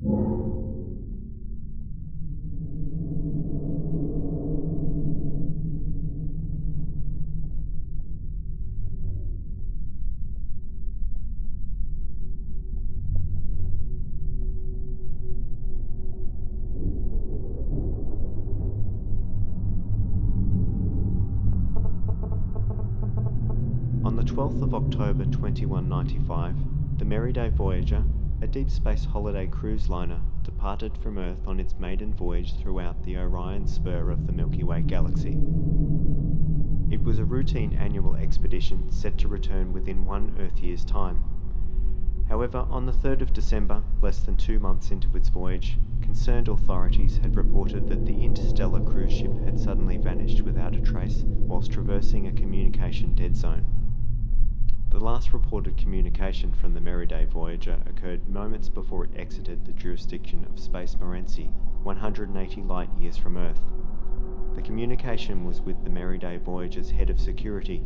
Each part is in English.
On the 12th of October 2195, the Merryday Voyager, a deep space holiday cruise liner, departed from Earth on its maiden voyage throughout the Orion spur of the Milky Way galaxy. It was a routine annual expedition set to return within one Earth year's time. However, on the 3rd of December, less than 2 months into its voyage, concerned authorities had reported that the interstellar cruise ship had suddenly vanished without a trace whilst traversing a communication dead zone. The last reported communication from the Merryday Voyager occurred moments before it exited the jurisdiction of Space Morenci, 180 light-years from Earth. The communication was with the Merryday Voyager's head of security,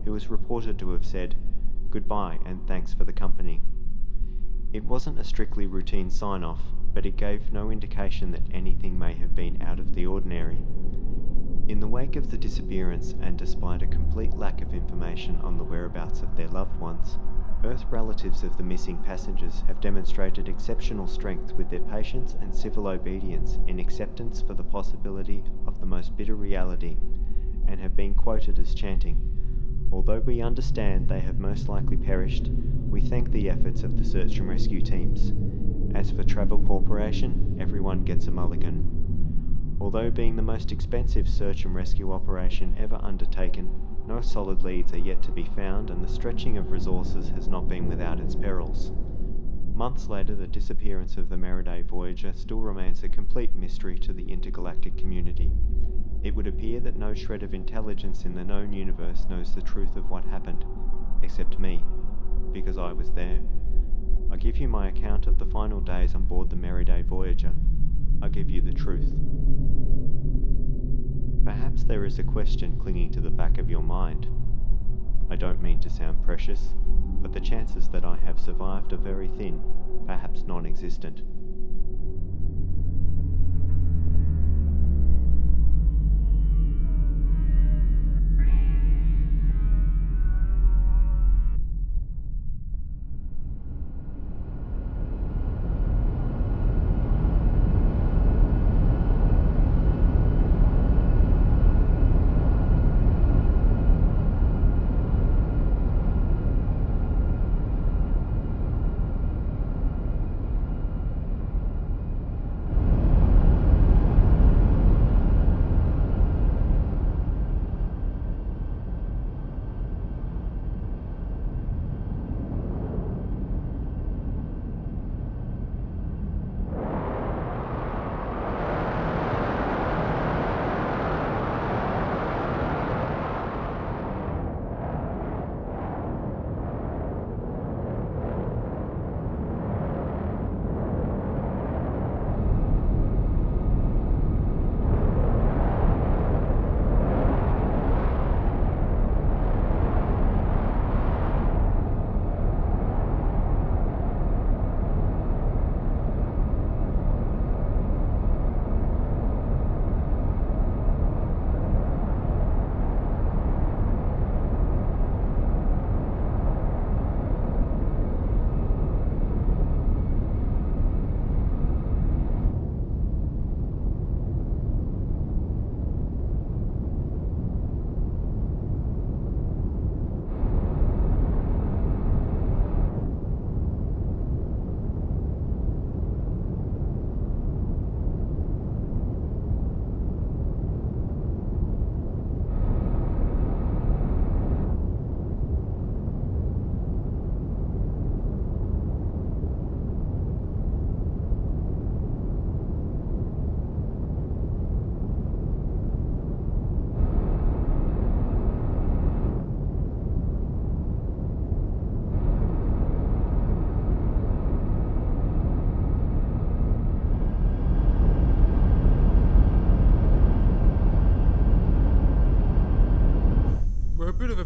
who was reported to have said, "Goodbye and thanks for the company." It wasn't a strictly routine sign-off, but it gave no indication that anything may have been out of the ordinary. In the wake of the disappearance, and despite a complete lack of information on the whereabouts of their loved ones, Earth relatives of the missing passengers have demonstrated exceptional strength with their patience and civil obedience in acceptance for the possibility of the most bitter reality, and have been quoted as chanting, "Although we understand they have most likely perished, we thank the efforts of the search and rescue teams. As for Travel Corporation, everyone gets a mulligan." Although being the most expensive search and rescue operation ever undertaken, no solid leads are yet to be found, and the stretching of resources has not been without its perils. Months later, the disappearance of the Merryday Voyager still remains a complete mystery to the intergalactic community. It would appear that no shred of intelligence in the known universe knows the truth of what happened, except me, because I was there. I give you my account of the final days on board the Merryday Voyager. I give you the truth. Perhaps there is a question clinging to the back of your mind. I don't mean to sound precious, but the chances that I have survived are very thin, perhaps non-existent.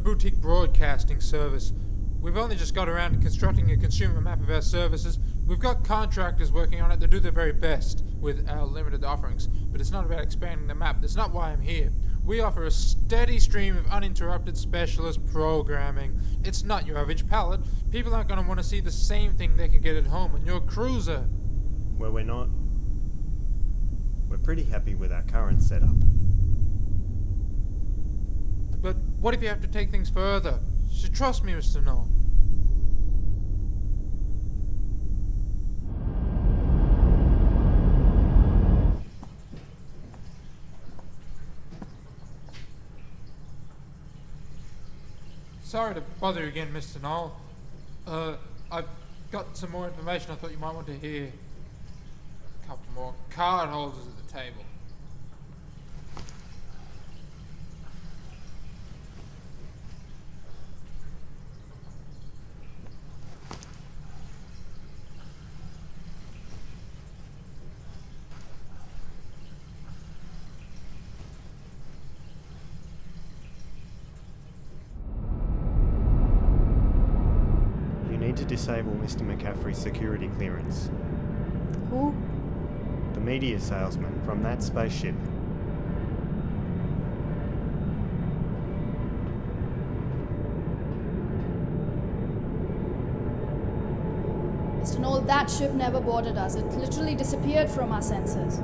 Boutique broadcasting service. We've only just got around to constructing a consumer map of our services, We've got contractors working on it that do their very best with our limited offerings, but it's not about expanding the map. That's not why I'm here. We offer a steady stream of uninterrupted specialist programming. It's not your average pallet. People aren't going to want to see the same thing they can get at home on your cruiser. Well, we're not. We're pretty happy with our current setup. But what if you have to take things further? So trust me, Mr. Knoll. Sorry to bother you again, Mr. Knoll. I've got some more information I thought you might want to hear. A couple more card holders at the table. Need to disable Mr. McCaffrey's security clearance. Who? The media salesman from that spaceship. Mr. Knoll, that ship never boarded us. It literally disappeared from our sensors.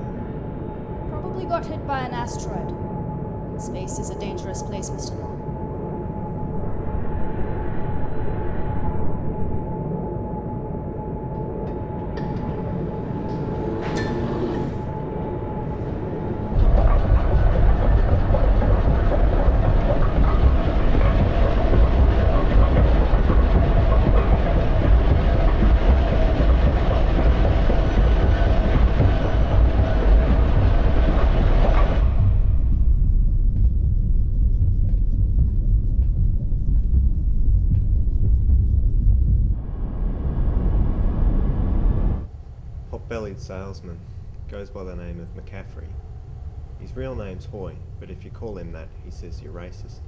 Probably got hit by an asteroid. Space is a dangerous place, Mr. Knoll. Bellied salesman, goes by the name of McCaffrey. His real name's Hoy, but if you call him that, he says you're racist.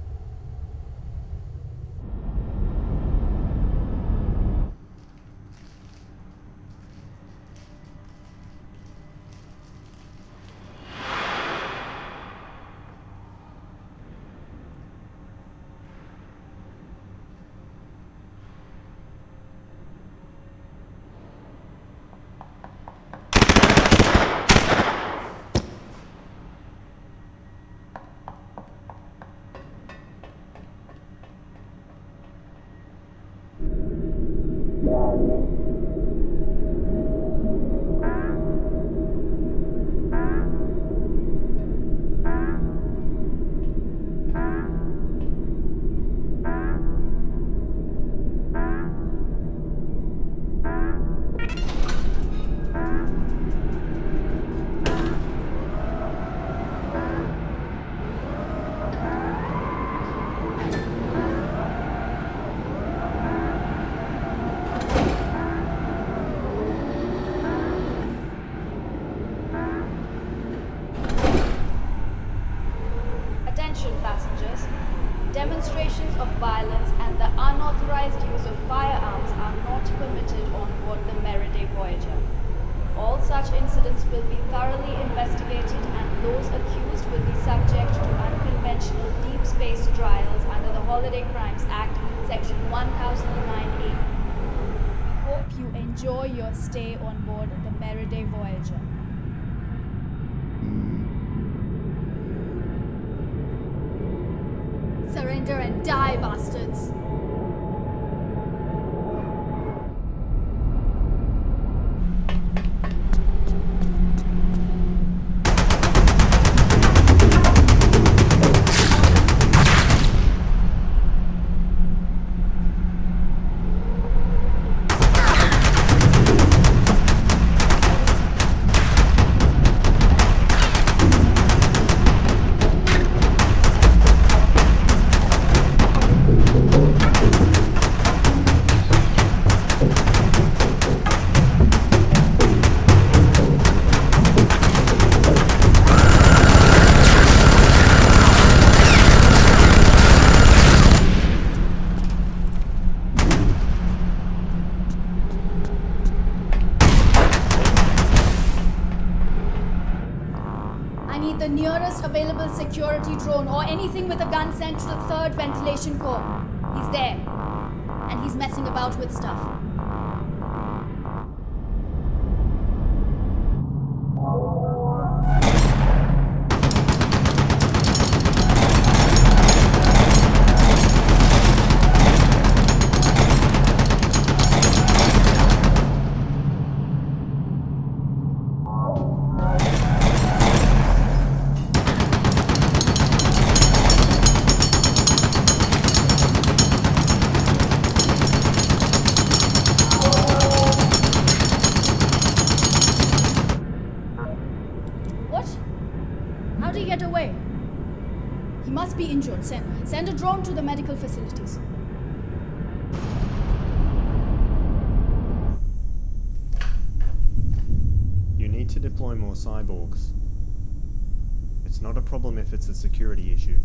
Demonstrations of violence and the unauthorized use of firearms are not permitted on board the Meriday Voyager. All such incidents will be thoroughly investigated and those accused will be subject to unconventional deep space trials under the Holiday Crimes Act, Section 1009A. We hope you enjoy your stay on board the Meriday Voyager. Surrender and die, bastards! locate the nearest available security drone or anything with a gun sent to the 3rd ventilation core. He's there. And he's messing about with stuff. How did he get away? He must be injured. Send a drone to the medical facilities. You need to deploy more cyborgs. It's not a problem if it's a security issue.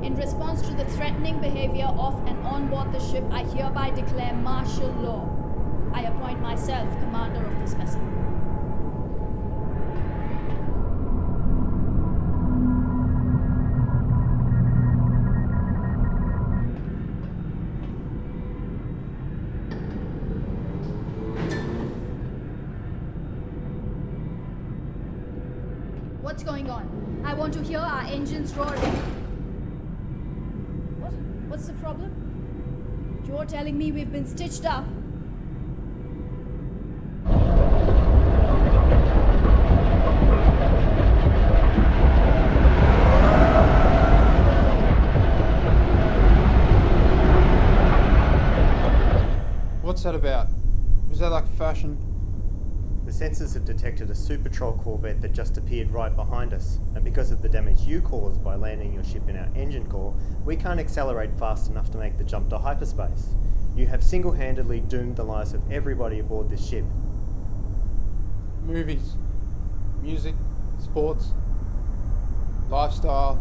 In response to the threatening behavior of and on board the ship, I hereby declare martial law. I appoint myself commander of this vessel. What's going on? I want to hear our engines roaring. What's the problem? You're telling me we've been stitched up? What's that about? Was that like fashion? The sensors have detected a Super Troll corvette that just appeared right behind us, and because of the damage you caused by landing your ship in our engine core, we can't accelerate fast enough to make the jump to hyperspace. You have single-handedly doomed the lives of everybody aboard this ship. Movies, music, sports, lifestyle,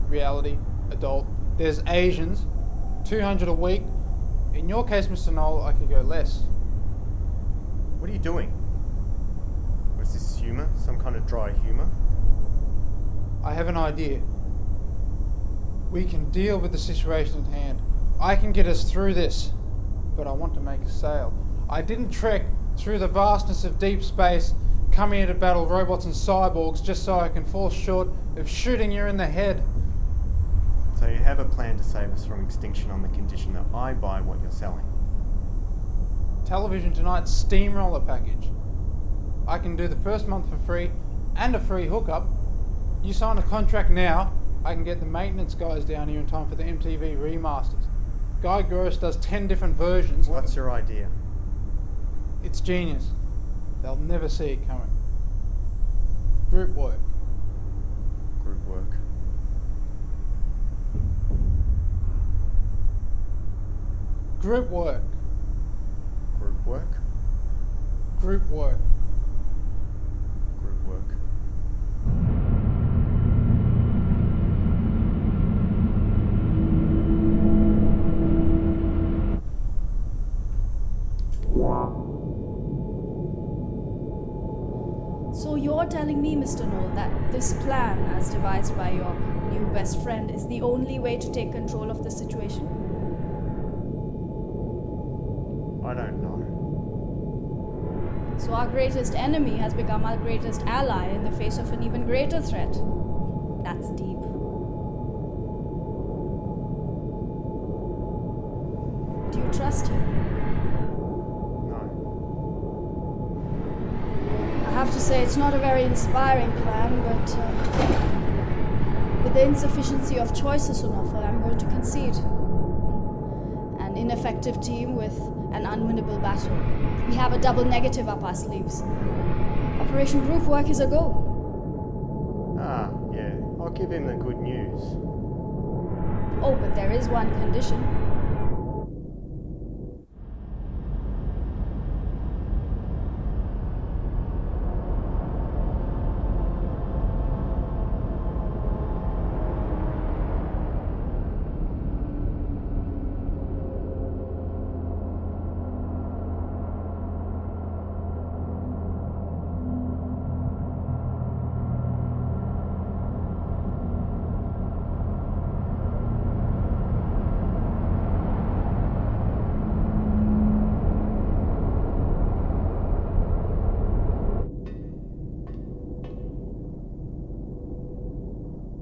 reality, adult. There's Asians, 200 a week. In your case, Mr. Knoll, I could go less. What are you doing? Was this humour? Some kind of dry humour? I have an idea. We can deal with the situation at hand. I can get us through this, but I want to make a sale. I didn't trek through the vastness of deep space, coming here to battle robots and cyborgs just so I can fall short of shooting you in the head. So you have a plan to save us from extinction on the condition that I buy what you're selling? Television Tonight's steamroller package. I can do the first month for free and a free hookup. You sign a contract now, I can get the maintenance guys down here in time for the MTV remasters. Guy Gross does 10 different versions. What's your idea? It's genius. They'll never see it coming. Group work. Group work. Group work. Group work? Group work. Group work. So you're telling me, Mr. Knoll, that this plan, as devised by your new best friend, is the only way to take control of the situation? I don't know. So our greatest enemy has become our greatest ally in the face of an even greater threat. That's deep. Do you trust him? No. I have to say it's not a very inspiring plan, but with the insufficiency of choices on offer, I'm going to concede. An ineffective team with an unwinnable battle. We have a double negative up our sleeves. Operation Group Work is a go. Ah, yeah. I'll give him the good news. Oh, but there is one condition.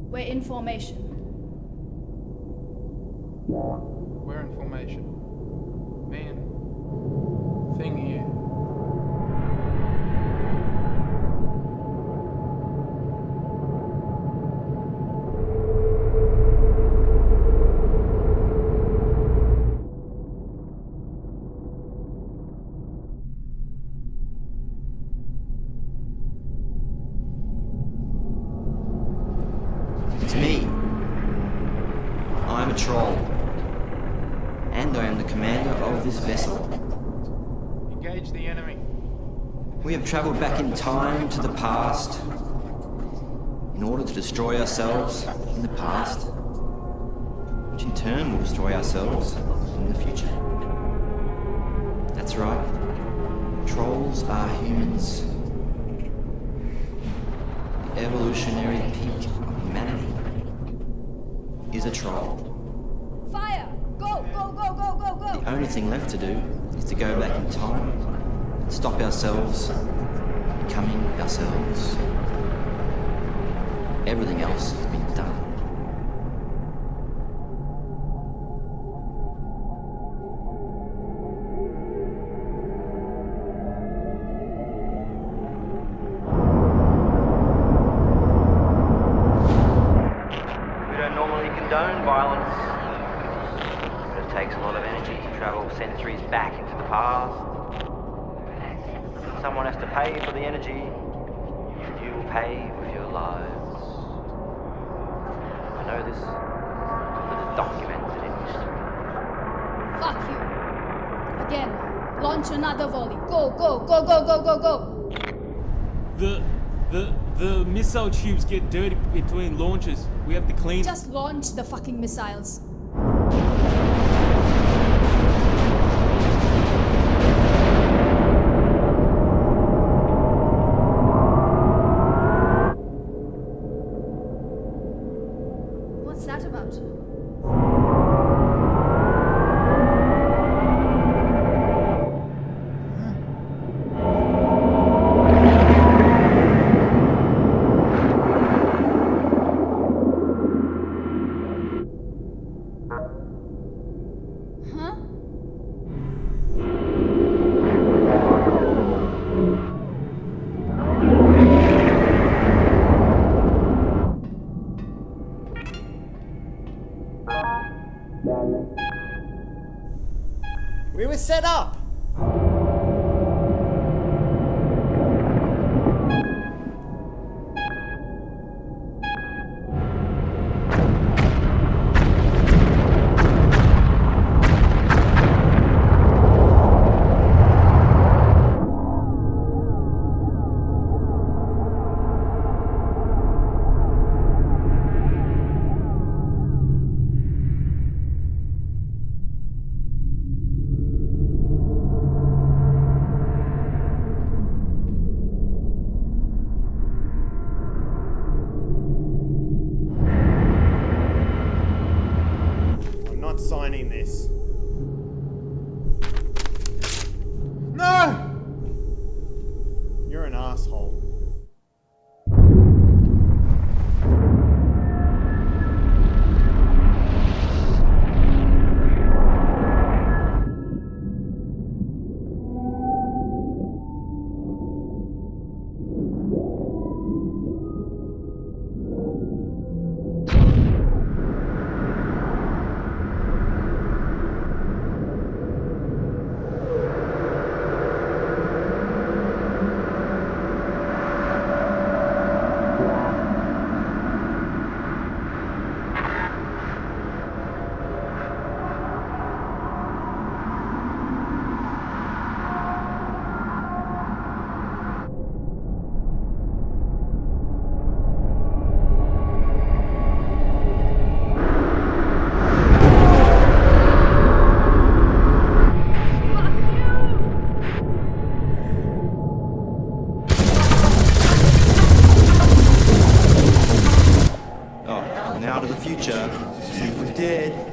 We're in formation. We're in formation. Me and Thing here. It's me. I'm a troll. And I am the commander of this vessel. Engage the enemy. We have travelled back in time to the past in order to destroy ourselves in the past, which in turn will destroy ourselves in the future. That's right. Trolls are humans. The evolutionary peak of humanity is a troll. Fire! Go, go, go, go, go, go! The only thing left to do is to go back in time and stop ourselves becoming ourselves. Everything else has been done. condone violence, but it takes a lot of energy to travel centuries back into the past. Someone has to pay for the energy, and you will pay with your lives. I know this because it is documented in history. Fuck you. Again, launch another volley. Go, go, go, go, go, go, go. The missile tubes get dirty between launches. We have to clean. Just launch the fucking missiles. What's that about? Huh? We were set up! I'm not signing this. No! You're an asshole. Oh, now to the future. See if we're dead.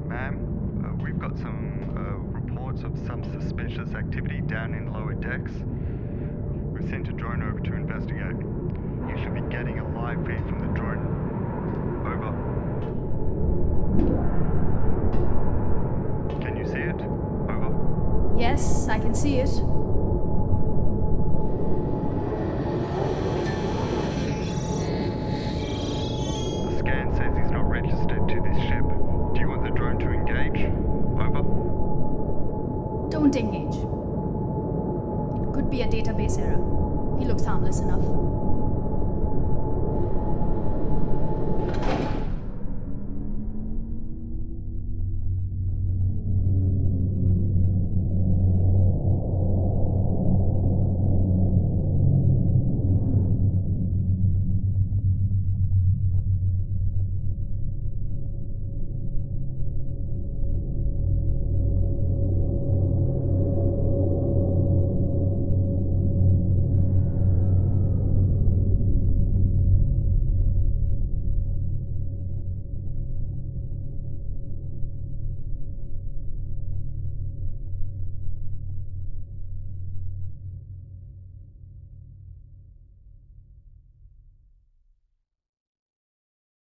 Ma'am, we've got some reports of some suspicious activity down in lower decks. We've sent a drone over to investigate. You should be getting a live feed from the drone. Over. Can you see it? Over. Yes, I can see it. The scan says he's not registered to this ship. Do you want the drone to engage? Over. Don't engage. It could be a database error. He looks harmless enough.